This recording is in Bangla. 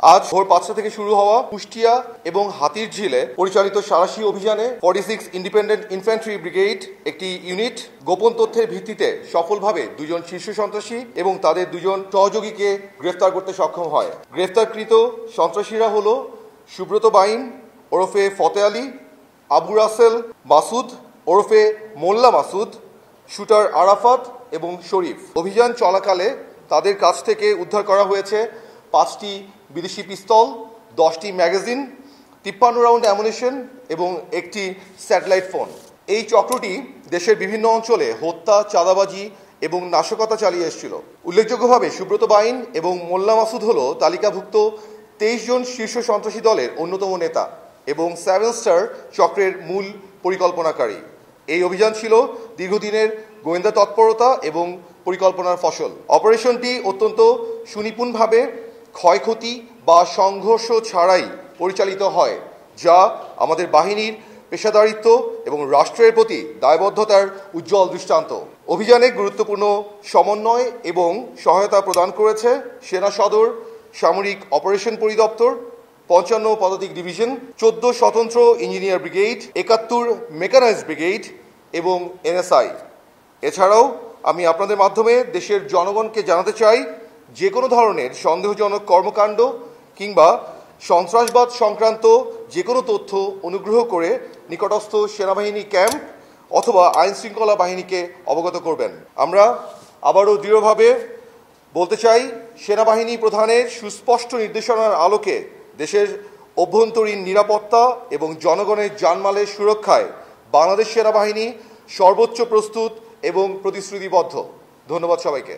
আজ ভোর ৫টা থেকে শুরু হওয়া কুষ্টিয়া এবং হাতিরঝিলে পরিচালিত সাঁড়াশি অভিযানে 46 ইন্ডিপেন্ডেন্ট ইনফ্যান্ট্রি ব্রিগেড একটি ইউনিট গোপন তথ্যের ভিত্তিতে সফলভাবে দুজন শীর্ষ সন্ত্রাসী এবং তাদের দুজন সহযোগীকে গ্রেফতার করতে সক্ষম হয়। গ্রেফতারকৃত সন্ত্রাসীরা হল সুব্রত বাইন ওরফে ফতে আলী, আবু রাসেল মাসুদ ওরফে মোল্লা মাসুদ, শুটার আরাফাত এবং শরীফ। অভিযান চলাকালে তাদের কাছ থেকে উদ্ধার করা হয়েছে 5টি বিদেশি পিস্তল, 10টি ম্যাগাজিন, 53 রাউন্ড অ্যামুনিশন এবং একটি স্যাটেলাইট ফোন। এই চক্রটি দেশের বিভিন্ন অঞ্চলে হত্যা, চাঁদাবাজি এবং নাশকতা চালিয়ে এসেছিল। উল্লেখযোগ্যভাবে সুব্রত বাইন এবং মোল্লা মাসুদ হল তালিকাভুক্ত 23 জন শীর্ষ সন্ত্রাসী দলের অন্যতম নেতা এবং 7 স্টার চক্রের মূল পরিকল্পনাকারী। এই অভিযান ছিল দীর্ঘদিনের গোয়েন্দা তৎপরতা এবং পরিকল্পনার ফসল। অপারেশনটি অত্যন্ত সুনিপুণভাবে ক্ষয়ক্ষতি বা সংঘর্ষ ছাড়াই পরিচালিত হয়, যা আমাদের বাহিনীর পেশাদারিত্ব এবং রাষ্ট্রের প্রতি দায়বদ্ধতার উজ্জ্বল দৃষ্টান্ত। অভিযানে গুরুত্বপূর্ণ সমন্বয় এবং সহায়তা প্রদান করেছে সেনা সদর, সামরিক অপারেশন পরিদপ্তর, 55 পদাতিক ডিভিশন, 14 স্বতন্ত্র ইঞ্জিনিয়ার ব্রিগেড, 71 মেকানাইজড ব্রিগেড এবং এনএসআই। এছাড়াও আমি আপনাদের মাধ্যমে দেশের জনগণকে জানাতে চাই, যে কোনো ধরনের সন্দেহজনক কর্মকাণ্ড কিংবা সন্ত্রাসবাদ সংক্রান্ত যে কোনো তথ্য অনুগ্রহ করে নিকটস্থ সেনাবাহিনী ক্যাম্প অথবা আইন শৃঙ্খলা বাহিনীকে অবগত করবেন। আমরা আবারও দৃঢ়ভাবে বলতে চাই, সেনাবাহিনী প্রধানের সুস্পষ্ট নির্দেশনার আলোকে দেশের অভ্যন্তরীণ নিরাপত্তা এবং জনগণের জানমালের সুরক্ষায় বাংলাদেশ সেনাবাহিনী সর্বোচ্চ প্রস্তুত এবং প্রতিশ্রুতিবদ্ধ। ধন্যবাদ সবাইকে।